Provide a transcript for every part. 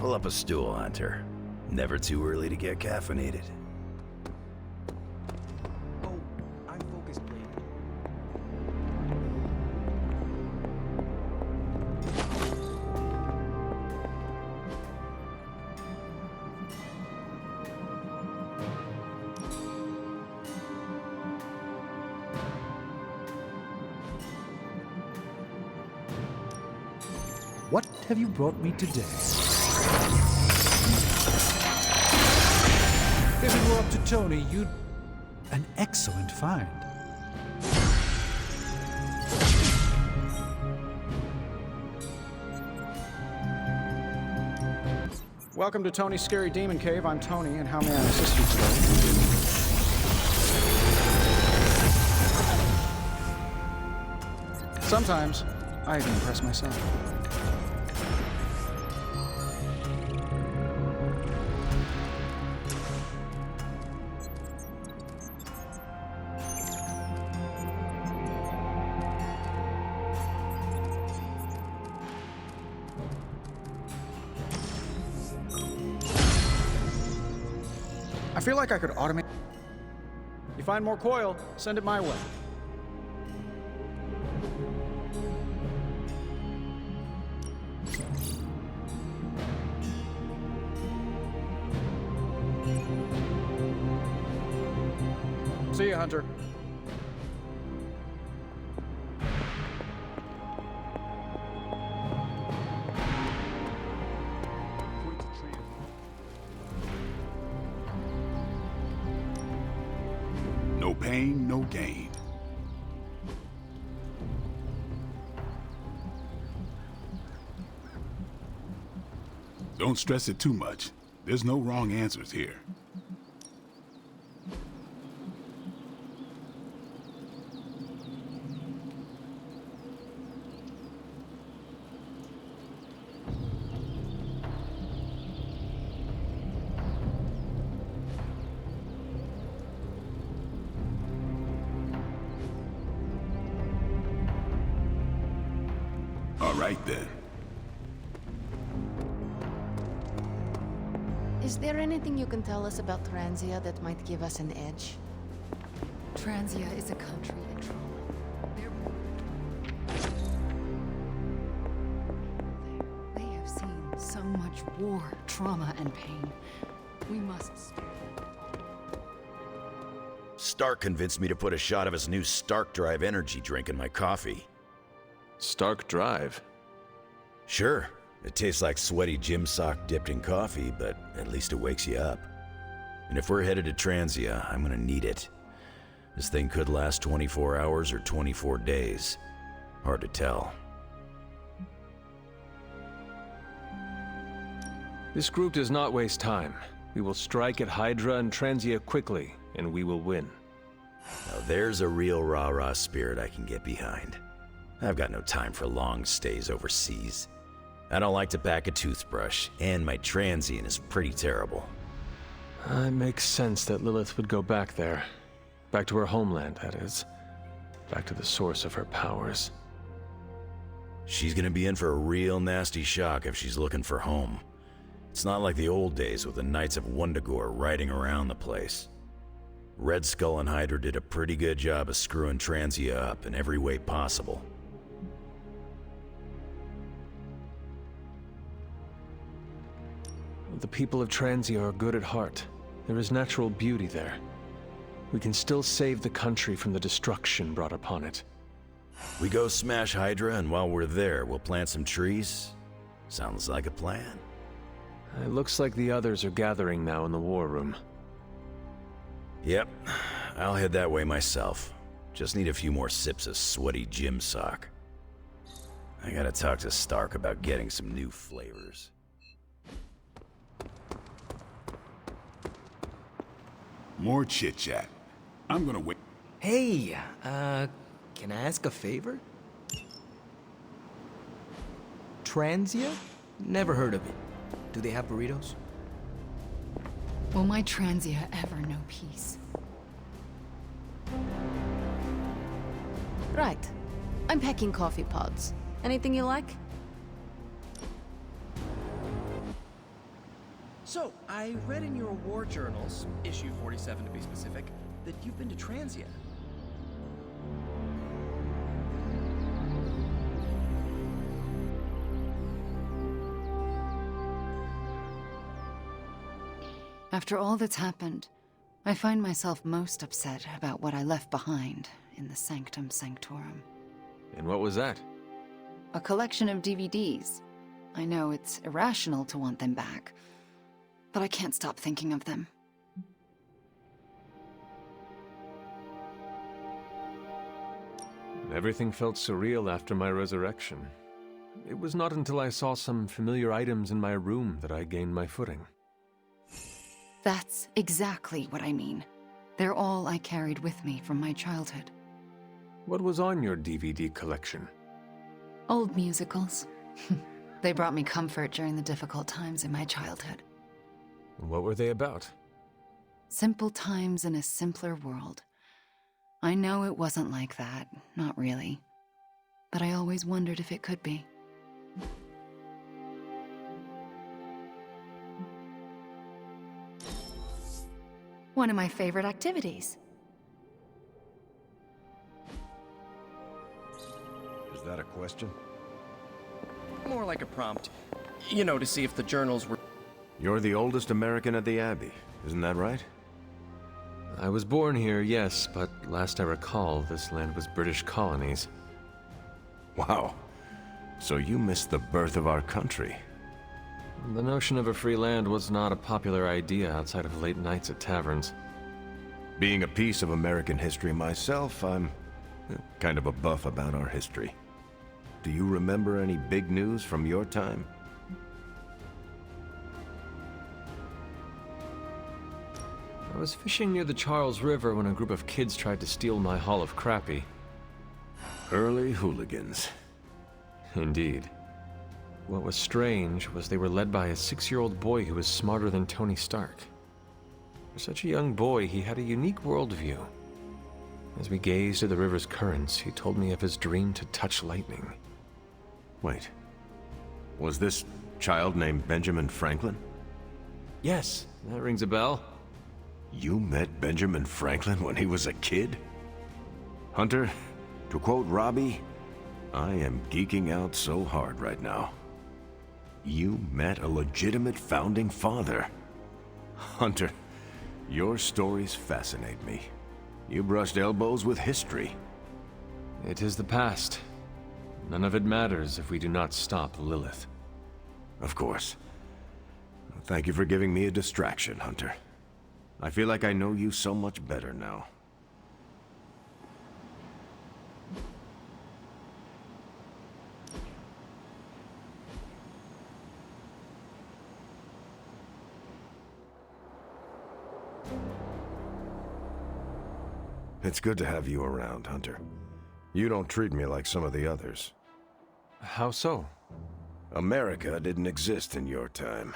Pull up a stool, Hunter. Never too early to get caffeinated. Oh, I'm focused, please. What have you brought me today? If it were up to Tony, you'd... An excellent find. Welcome to Tony's Scary Demon Cave. I'm Tony, and how may I assist you today? Sometimes, I even impress myself. I feel like I could automate. You find more coil, send it my way. See you, Hunter. No pain, no gain. Don't stress it too much. There's no wrong answers here. All right then. Is there anything you can tell us about Transia that might give us an edge? Transia is a country in trauma. They have seen so much war, trauma, and pain. We must stop. Stark convinced me to put a shot of his new Stark Drive energy drink in my coffee. Stark Drive? Sure, it tastes like sweaty gym sock dipped in coffee, but at least it wakes you up. And if we're headed to Transia, I'm gonna need it. This thing could last 24 hours or 24 days. Hard to tell. This group does not waste time. We will strike at Hydra and Transia quickly, and we will win. Now there's a real rah-rah spirit I can get behind. I've got no time for long stays overseas. I don't like to pack a toothbrush, and my transient is pretty terrible. It makes sense that Lilith would go back there. Back to her homeland, that is. Back to the source of her powers. She's gonna be in for a real nasty shock if she's looking for home. It's not like the old days with the Knights of Wundagore riding around the place. Red Skull and Hydra did a pretty good job of screwing Transia up in every way possible. The people of Transia are good at heart. There is natural beauty there. We can still save the country from the destruction brought upon it. We go smash Hydra, and while we're there, we'll plant some trees? Sounds like a plan. It looks like the others are gathering now in the war room. Yep, I'll head that way myself. Just need a few more sips of sweaty gym sock. I gotta talk to Stark about getting some new flavors. More chit-chat. I'm gonna wait. Hey, can I ask a favor? Transia? Never heard of it. Do they have burritos? Will my Transia ever know peace? Right. I'm packing coffee pods. Anything you like? So, I read in your war journals, issue 47 to be specific, that you've been to Transia. After all that's happened, I find myself most upset about what I left behind in the Sanctum Sanctorum. And what was that? A collection of DVDs. I know it's irrational to want them back, but I can't stop thinking of them. Everything felt surreal after my resurrection. It was not until I saw some familiar items in my room that I gained my footing. That's exactly what I mean. They're all I carried with me from my childhood. What was on your DVD collection? Old musicals. They brought me comfort during the difficult times in my childhood. What were they about? Simple times in a simpler world. I know it wasn't like that, not really. But I always wondered if it could be. One of my favorite activities. Is that a question? More like a prompt. You know, to see if the journals were... You're the oldest American at the Abbey, isn't that right? I was born here, yes, but last I recall, this land was British colonies. Wow. So you missed the birth of our country. The notion of a free land was not a popular idea outside of late nights at taverns. Being a piece of American history myself, I'm kind of a buff about our history. Do you remember any big news from your time? I was fishing near the Charles River when a group of kids tried to steal my haul of crappie. Early hooligans. Indeed. What was strange was they were led by a 6-year-old boy who was smarter than Tony Stark. For such a young boy, he had a unique worldview. As we gazed at the river's currents, he told me of his dream to touch lightning. Wait. Was this child named Benjamin Franklin? Yes, that rings a bell. You met Benjamin Franklin when he was a kid? Hunter, to quote Robbie, I am geeking out so hard right now. You met a legitimate founding father. Hunter, your stories fascinate me. You brushed elbows with history. It is the past. None of it matters if we do not stop Lilith. Of course. Thank you for giving me a distraction, Hunter. I feel like I know you so much better now. It's good to have you around, Hunter. You don't treat me like some of the others. How so? America didn't exist in your time.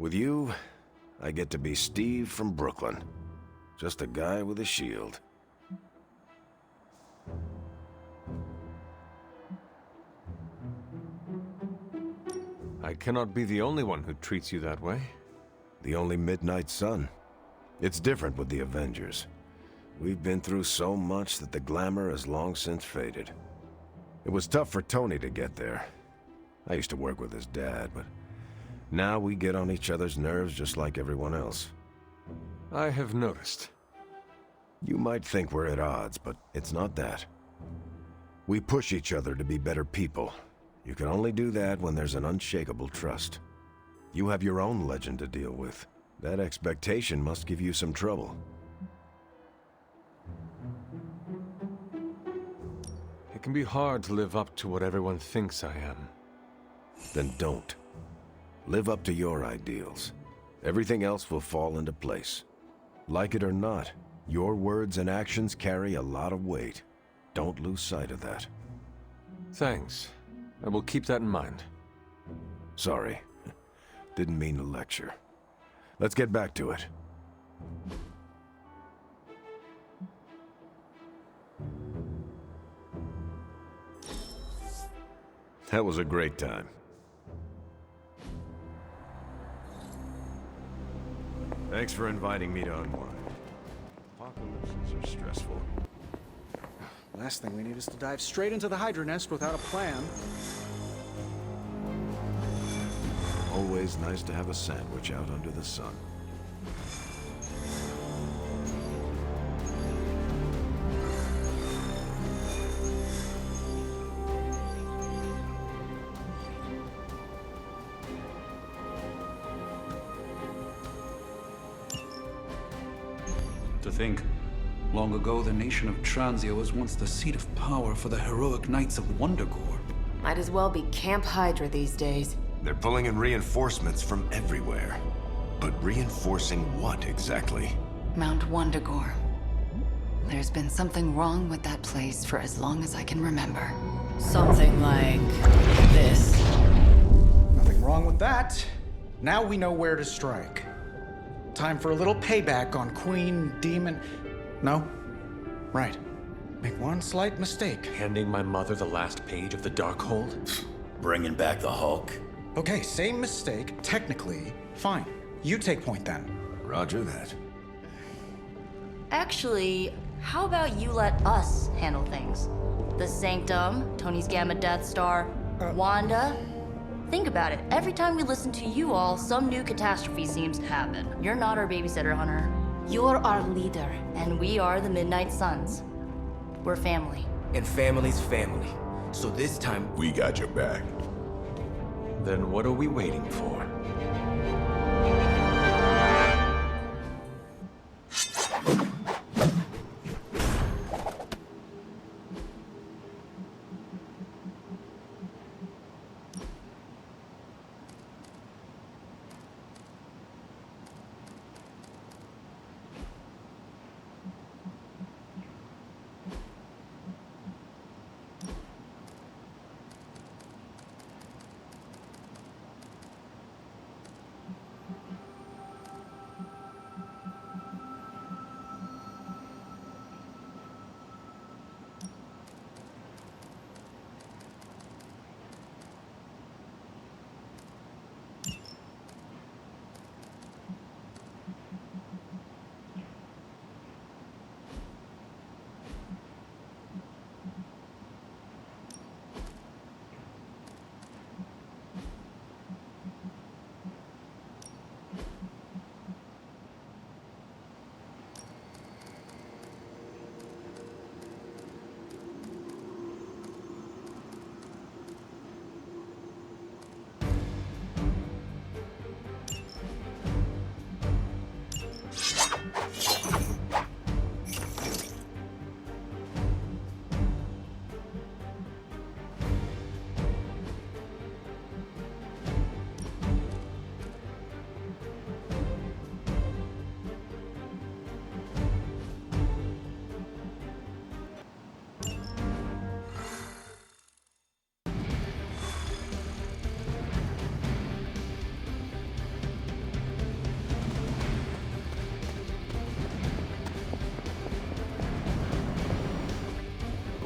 With you, I get to be Steve from Brooklyn. Just a guy with a shield. I cannot be the only one who treats you that way. The only Midnight Sun. It's different with the Avengers. We've been through so much that the glamour has long since faded. It was tough for Tony to get there. I used to work with his dad, but now we get on each other's nerves just like everyone else. I have noticed. You might think we're at odds, but it's not that. We push each other to be better people. You can only do that when there's an unshakable trust. You have your own legend to deal with. That expectation must give you some trouble. It can be hard to live up to what everyone thinks I am. Then don't. Live up to your ideals. Everything else will fall into place. Like it or not, your words and actions carry a lot of weight. Don't lose sight of that. Thanks. I will keep that in mind. Sorry. Didn't mean to lecture. Let's get back to it. That was a great time. Thanks for inviting me to unwind. Apocalypses are stressful. Last thing we need is to dive straight into the Hydra nest without a plan. Always nice to have a sandwich out under the sun. To think, long ago the nation of Transia was once the seat of power for the heroic knights of Wundagore. Might as well be Camp Hydra these days. They're pulling in reinforcements from everywhere. But reinforcing what exactly? Mount Wundagore. There's been something wrong with that place for as long as I can remember. Something like this. Nothing wrong with that. Now we know where to strike. Time for a little payback on Queen Demon. No? Right. Make one slight mistake. Handing my mother the last page of the Darkhold? Bringing back the Hulk. Okay, same mistake. Technically, fine. You take point then. Roger that. Actually, how about you let us handle things? The Sanctum, Tony's Gamma Death Star, Wanda. Think about it. Every time we listen to you all, some new catastrophe seems to happen. You're not our babysitter, Hunter. You're our leader, and we are the Midnight Suns. We're family. And family's family. So this time, We got your back. Then what are we waiting for?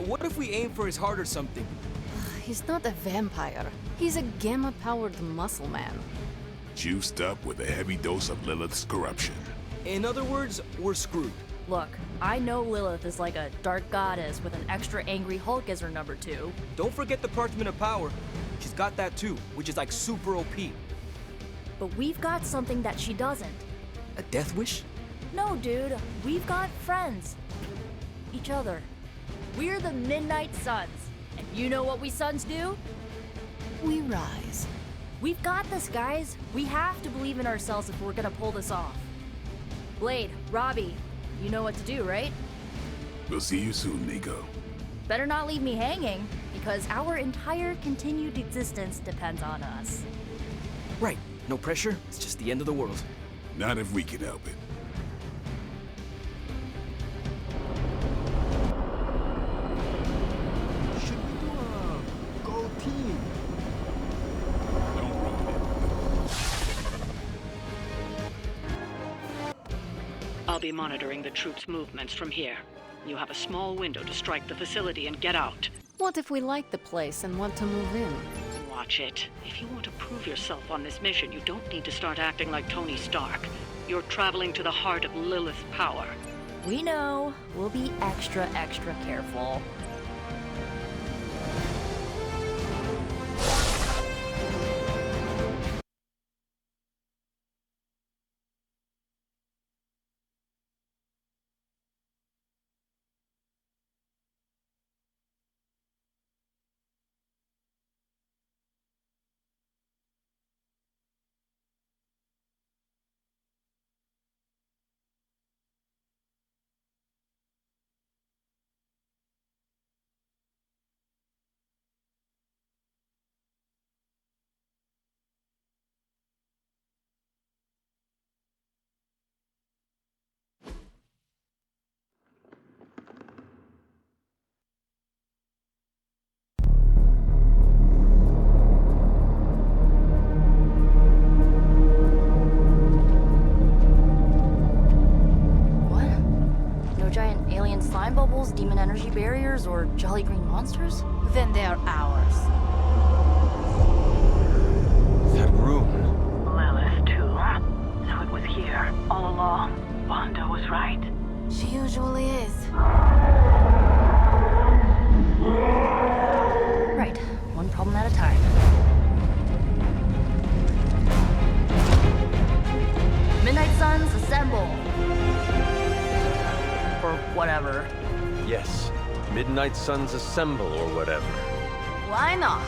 what if we aim for his heart or something? He's not a vampire. He's a gamma-powered muscle man. Juiced up with a heavy dose of Lilith's corruption. In other words, we're screwed. Look, I know Lilith is like a dark goddess with an extra angry Hulk as her number 2. Don't forget the Parchment of Power. She's got that too, which is like super OP. But we've got something that she doesn't. A death wish? No, dude. We've got friends. Each other. We're the Midnight Suns. And you know what we Suns do? We rise. We've got this, guys. We have to believe in ourselves if we're gonna pull this off. Blade, Robbie, you know what to do, right? We'll see you soon, Nico. Better not leave me hanging, because our entire continued existence depends on us. Right. No pressure. It's just the end of the world. Not if we can help it. Should we do a go team? Don't ruin it. I'll be monitoring the troops' movements from here. You have a small window to strike the facility and get out. What if we like the place and want to move in? Watch it. If you want to prove yourself on this mission, you don't need to start acting like Tony Stark. You're traveling to the heart of Lilith's power. We know. We'll be extra careful. Slime bubbles, demon energy barriers, or jolly green monsters? Then they're ours. That room. Lilith, too. So it was here, all along. Wanda was right. She usually is. Right, one problem at a time. Midnight Suns, assemble! Or whatever. Yes. Midnight Suns assemble or whatever. Why not?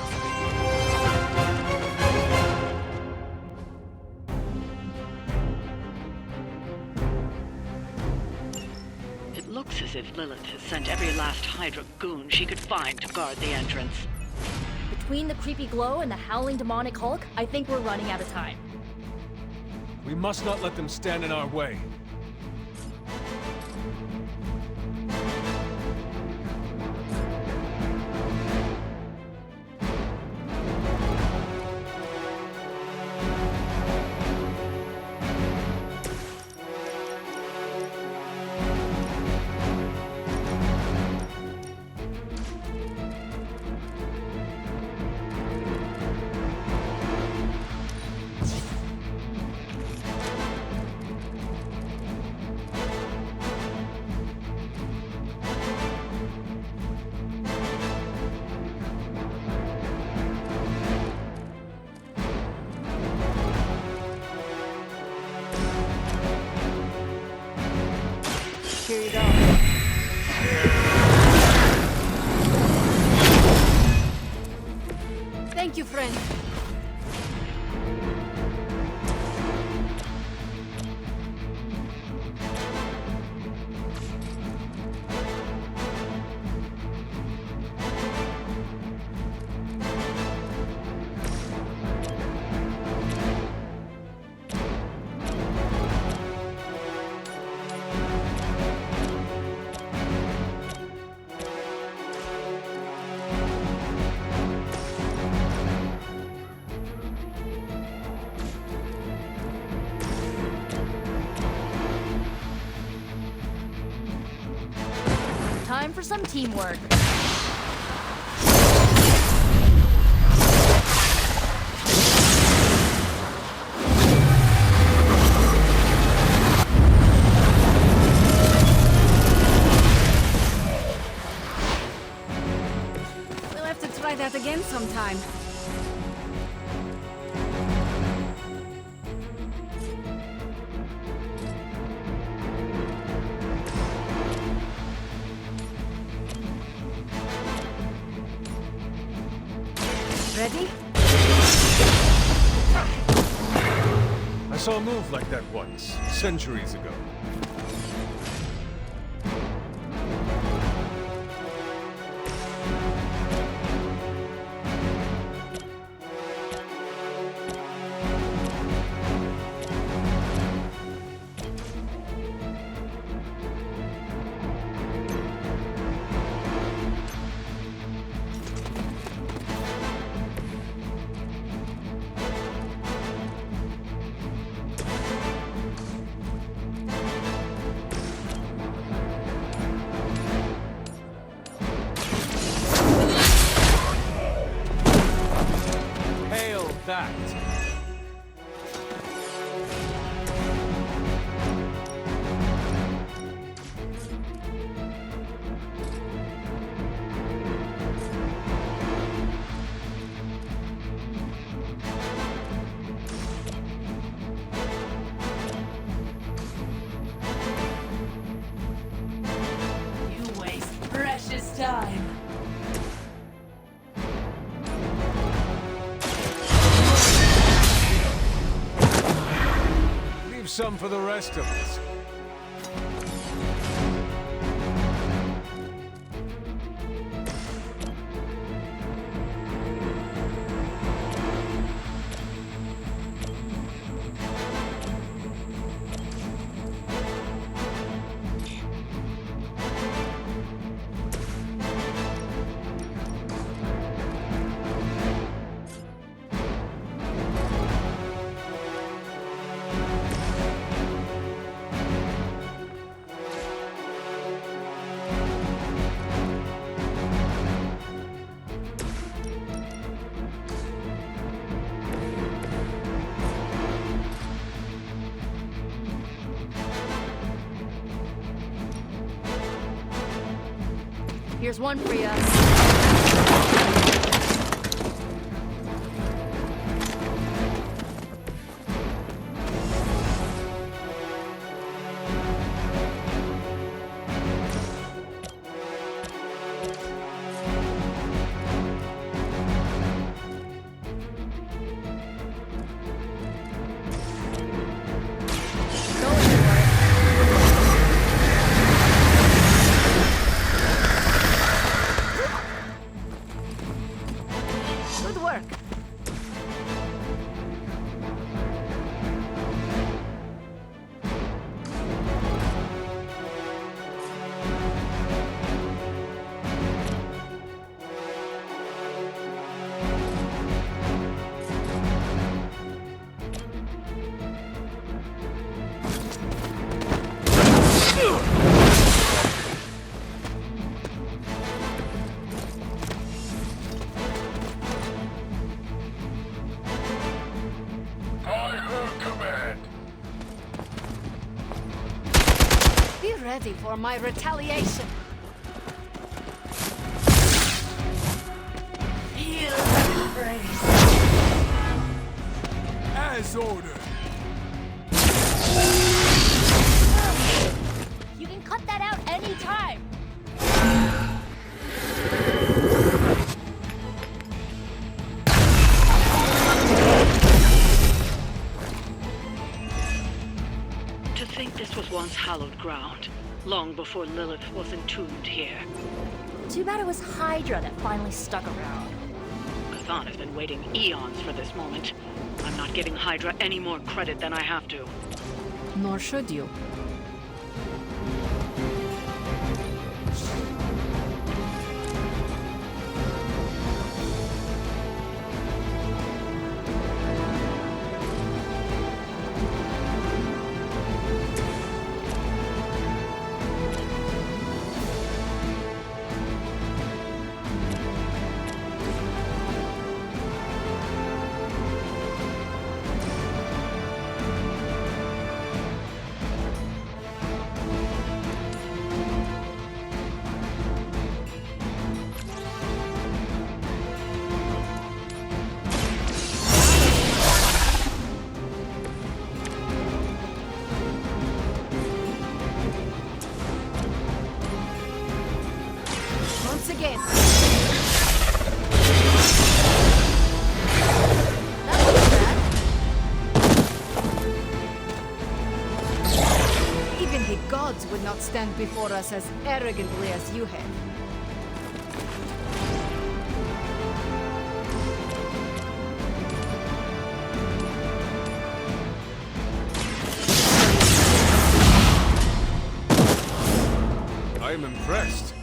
It looks as if Lilith has sent every last Hydra goon she could find to guard the entrance. Between the creepy glow and the howling demonic Hulk, I think we're running out of time. We must not let them stand in our way. Here you go. Thank you, friend. Time for some teamwork. We'll have to try that again sometime. Ready? I saw a move like that once, centuries ago. Hail that! some for the rest of us. Here's one for you. Good work. Be ready for my retaliation. Feel the embrace. As ordered. You can cut that out anytime. To think this was once hallowed ground, long before Lilith was entombed here. Too bad it was Hydra that finally stuck around. Chthon has been waiting eons for this moment. I'm not giving Hydra any more credit than I have to. Nor should you. Once again. That wasn't bad. Even the gods would not stand before us as arrogantly as you have. I'm impressed.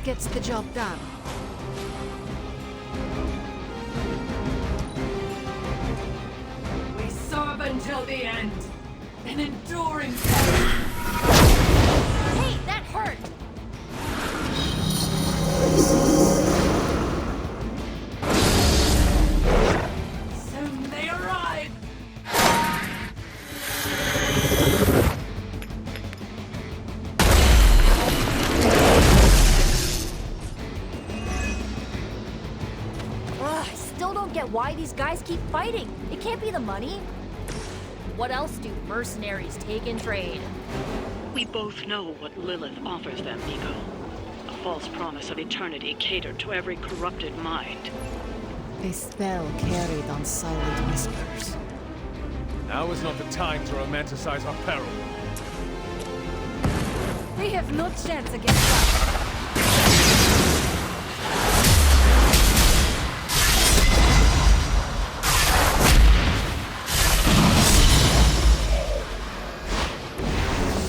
gets the job done. We serve until the end. An enduring pain. Hey, that hurt! Soon they arrive. Ugh, I still don't get why these guys keep fighting. It can't be the money. What else do mercenaries take in trade? We both know what Lilith offers them, Nico. A false promise of eternity catered to every corrupted mind. A spell carried on silent whispers. Now is not the time to romanticize our peril. They have no chance against us.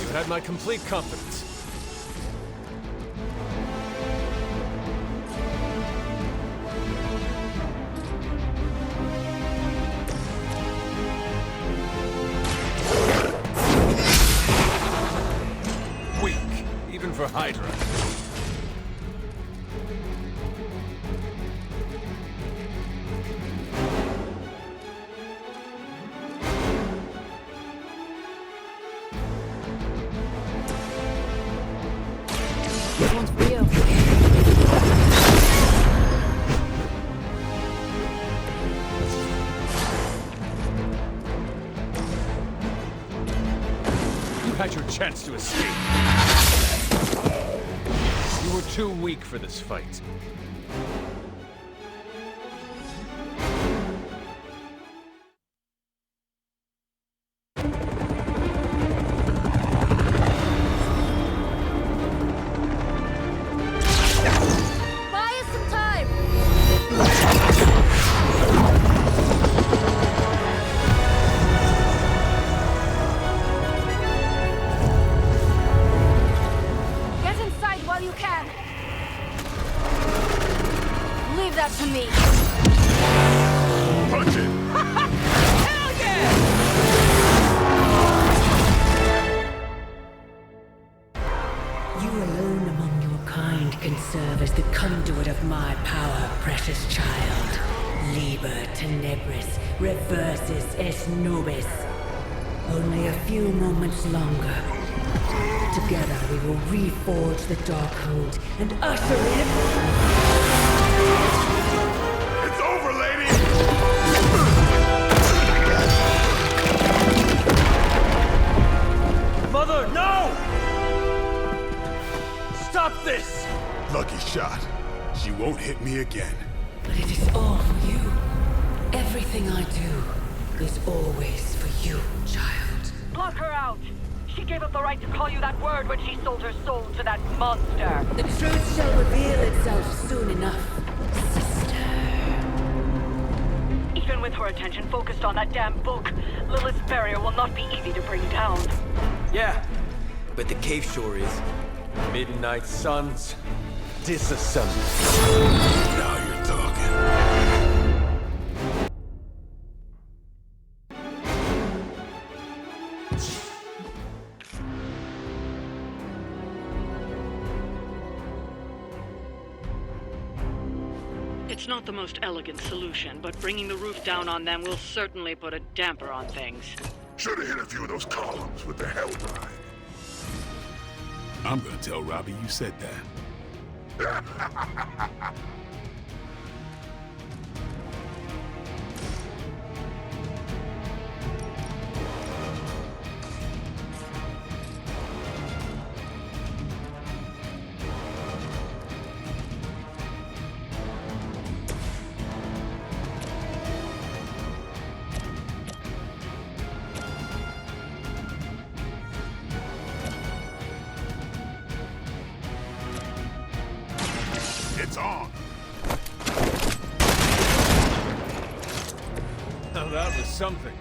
You had my complete confidence. Weak, even for Hydra. This one's for you. You had your chance to escape. You were too weak for this fight. Buy us some time! Get inside while you can! Leave that to me! Punch it! Hell yeah! You alone among your kind can serve as the conduit of my power, precious child. Liber tenebris, reversus es nobis. Only a few moments longer. Together we will reforge the Darkhold and usher in... It's over, lady! Mother, no! Stop this! Lucky shot. She won't hit me again. But it is all for you. Everything I do is always for you, child. Block her out. She gave up the right to call you that word when she sold her soul to that monster. The truth shall reveal itself soon enough, sister. Even with her attention focused on that damn book, Lilith's barrier will not be easy to bring down. Yeah, but the cave sure is. Midnight suns, disassemble. Now you're talking. It's not the most elegant solution, but bringing the roof down on them will certainly put a damper on things. Should have hit a few of those columns with the hell drive. I'm gonna tell Robbie you said that. It's on. Now that was something.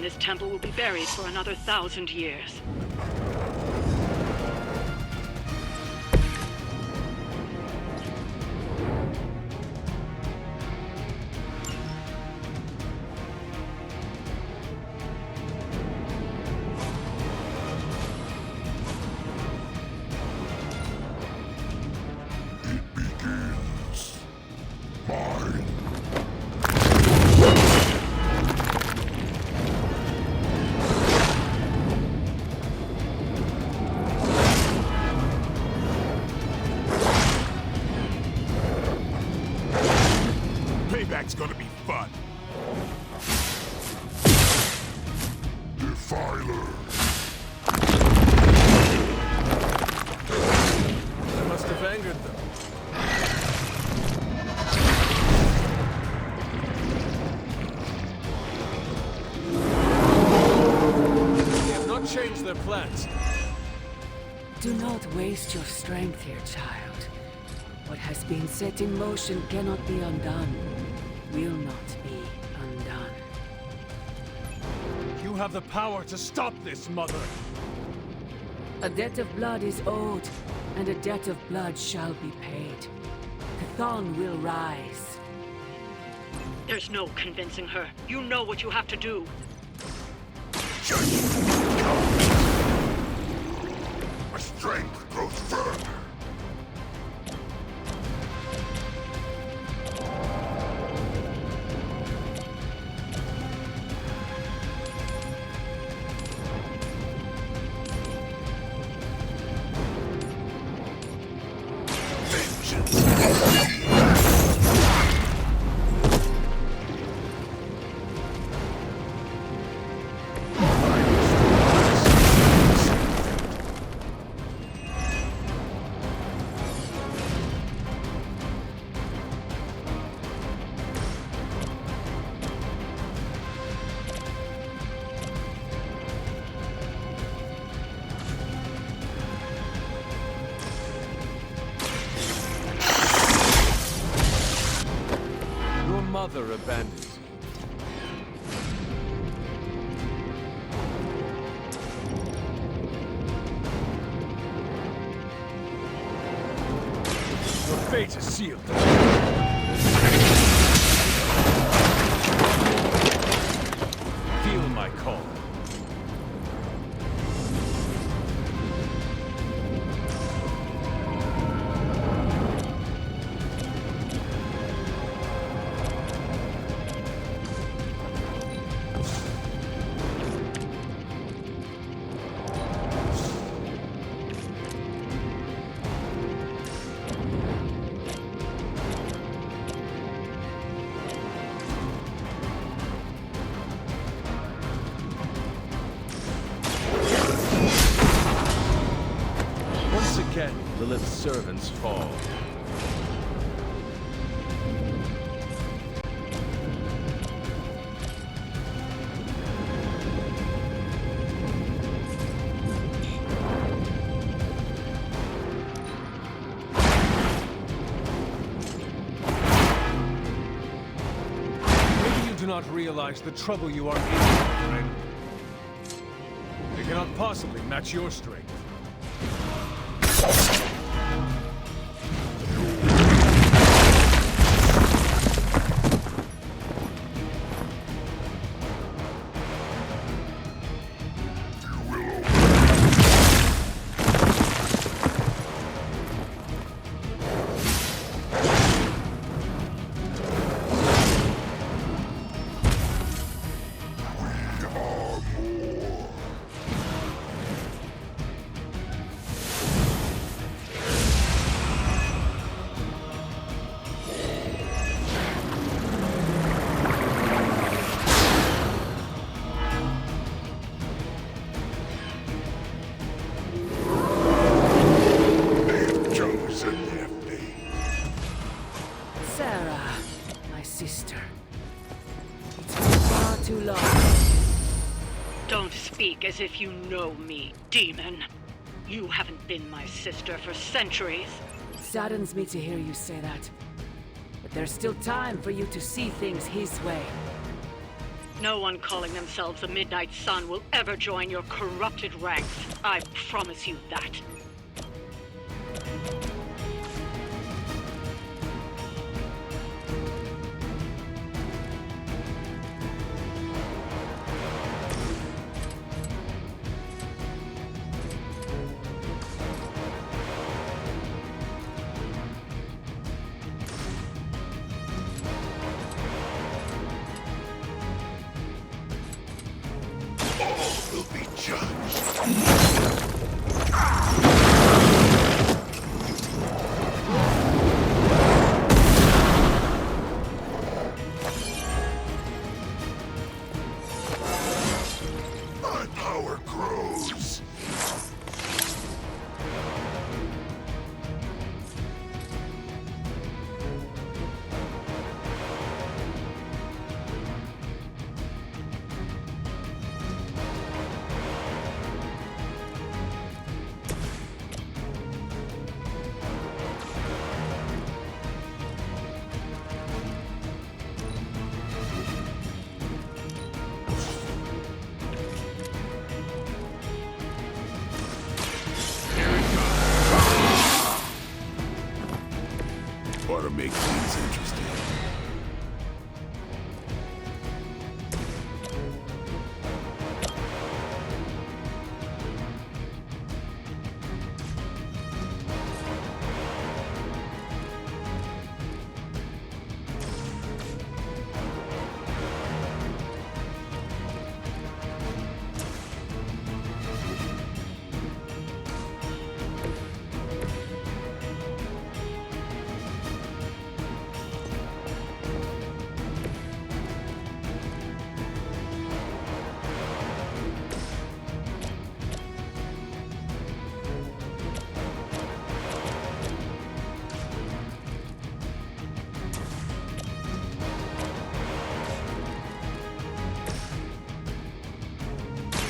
and this temple will be buried for another 1,000 years. Payback's gonna be fun. Defiler. I must have angered them. They have not changed their plans. Do not waste your strength here, child. What has been set in motion cannot be undone. Will not be undone. You have the power to stop this, Mother. A debt of blood is owed, and a debt of blood shall be paid. Chthon will rise. There's no convincing her. You know what you have to do. Just my strength grows firmer. Mother abandons you. Your fate is sealed. Feel my call. Again, Lilith's servants fall. Maybe you do not realize the trouble you are in, my friend. They cannot possibly match your strength. As if you know me, demon. You haven't been my sister for centuries. It saddens me to hear you say that. But there's still time for you to see things his way. No one calling themselves the Midnight Sun will ever join your corrupted ranks. I promise you that. Will be judged. My power grows. Ought to make things interesting.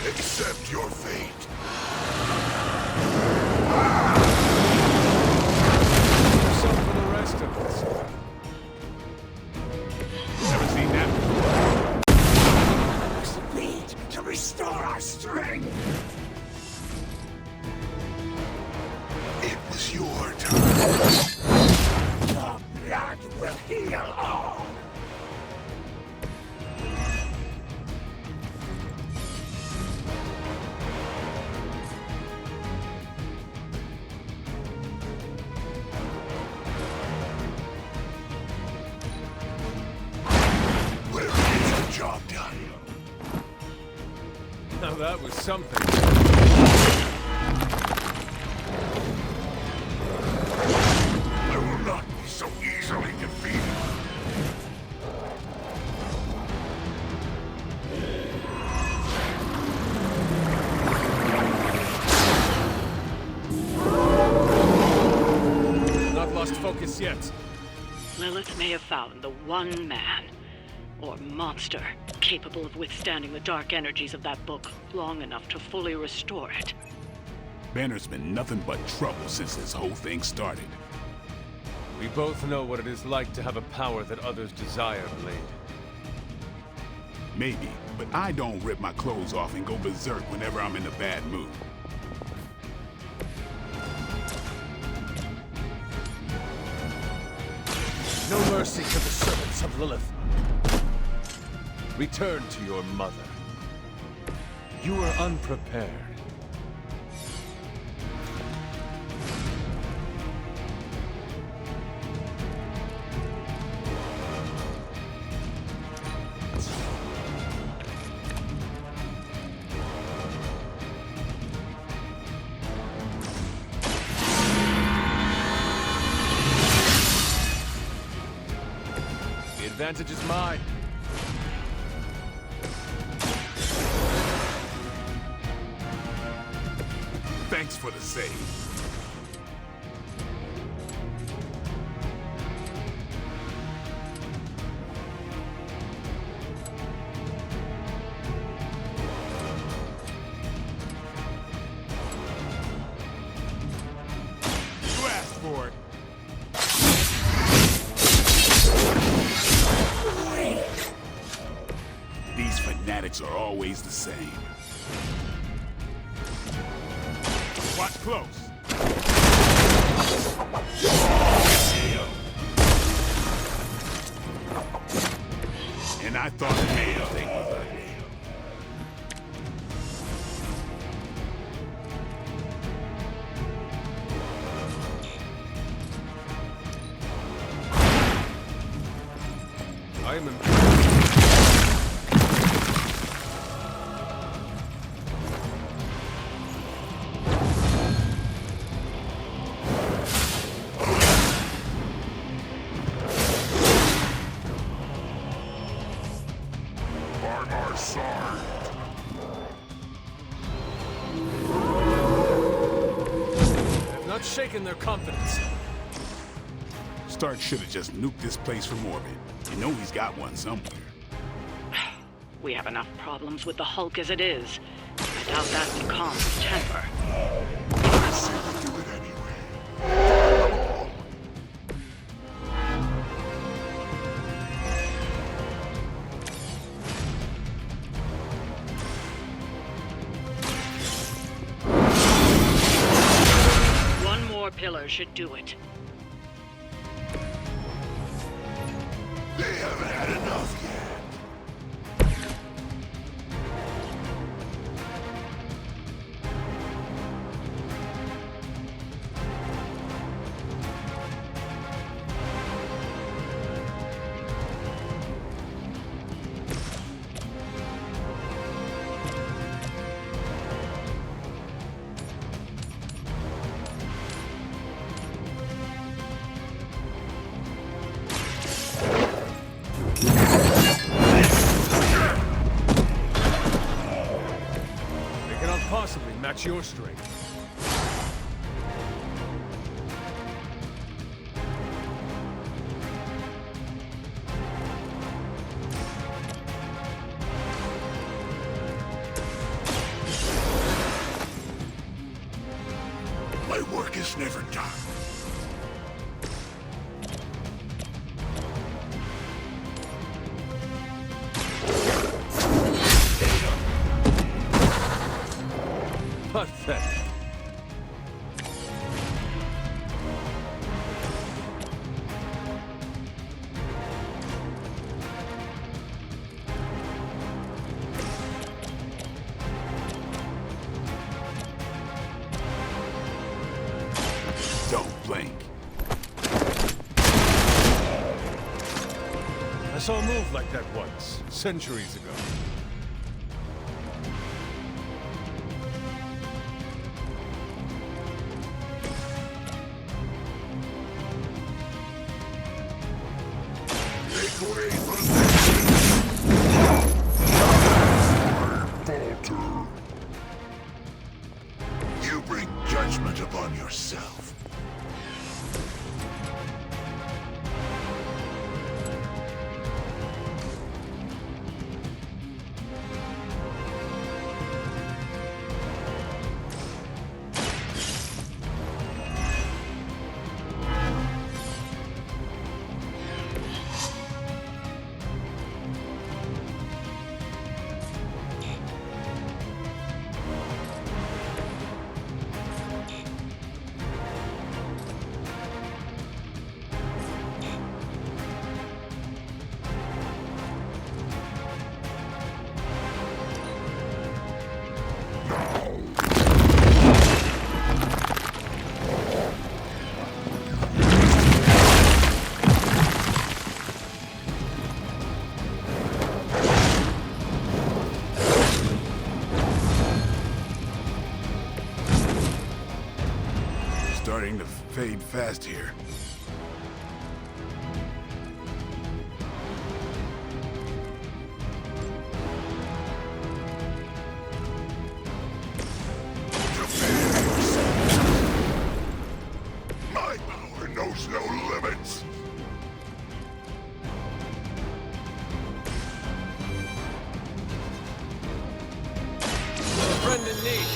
Accept your fate. So for the rest of us. Never seen that before. We need to restore our strength. It was your time. The blood will heal all. Job done. Now that was something. I will not be so easily defeated. Not lost focus yet. Lilith may have found the one man, or monster, capable of withstanding the dark energies of that book long enough to fully restore it. Banner's been nothing but trouble since this whole thing started. We both know what it is like to have a power that others desire, Blade. Maybe, but I don't rip my clothes off and go berserk whenever I'm in a bad mood. No mercy to the servants of Lilith. Return to your mother. You are unprepared. The advantage is mine. Thanks for the save. You asked for it. These schematics are always the same. Watch close. And I thought the mail thing was ugly. I am not shaken their confidence. Stark should have just nuked this place from orbit. You know he's got one somewhere. We have enough problems with the Hulk as it is. I doubt that would calm his temper. I say we do it anyway. One more pillar should do it. They haven't had enough yet. Possibly match your strength. My work is never done. Pathetic. Don't blink. I saw a move like that once, centuries ago. You bring judgment upon yourself. Starting to fade fast here. My power knows no limits. Friend in need.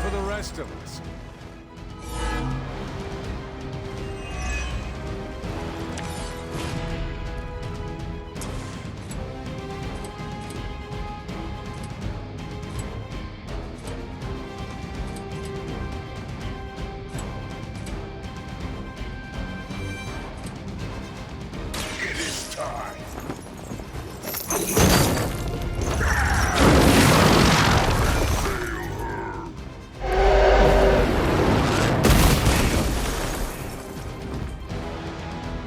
for the rest of us. It is time.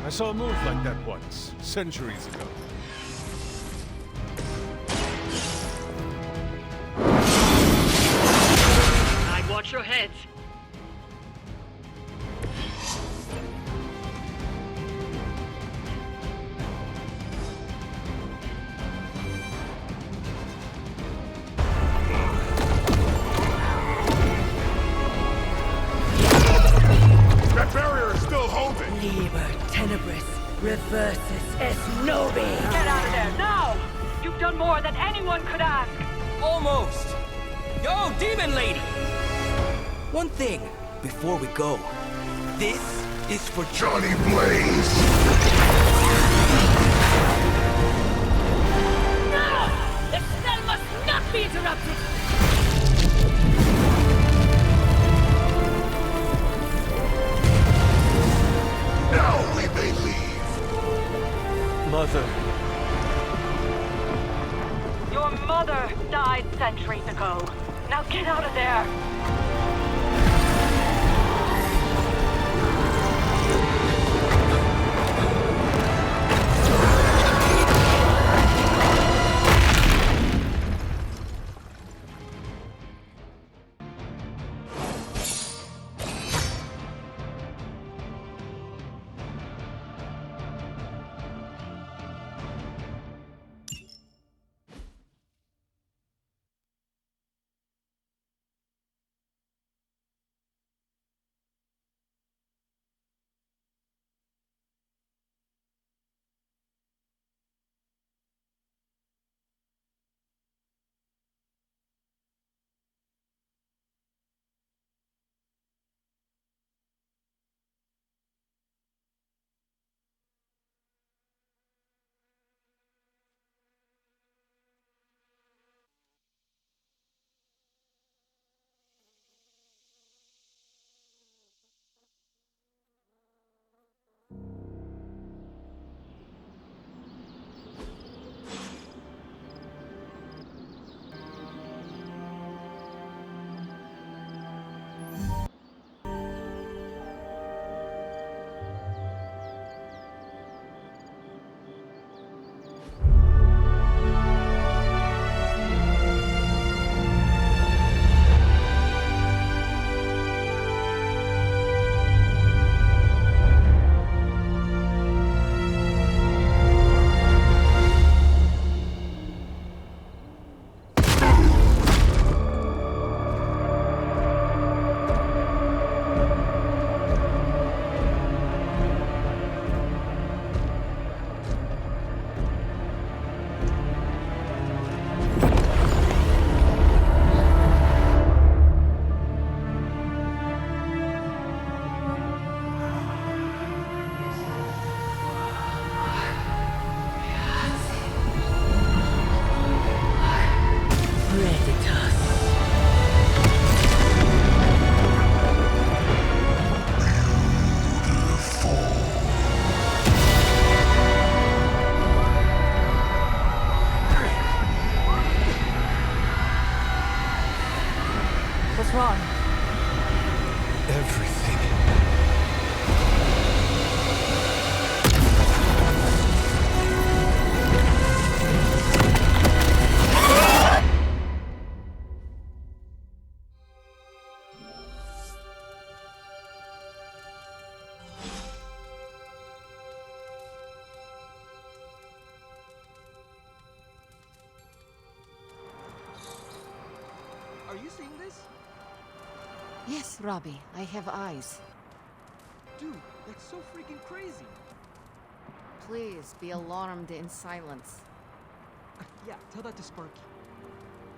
I saw a move like that once, centuries ago. I'd watch your heads. That barrier is still holding. Liber tenebris reversus es nobi. Get out of there, now! You've done more than anyone could ask. Almost. Yo, demon lady! One thing before we go. This is for Johnny Blaze. No! The spell must not be interrupted! Now we may leave. Mother. Your mother died centuries ago. Now get out of there! What's wrong? Everything. Are you seeing this? Yes, Robbie, I have eyes. Dude, that's so freaking crazy. Please be alarmed in silence. Yeah, tell that to Sparky.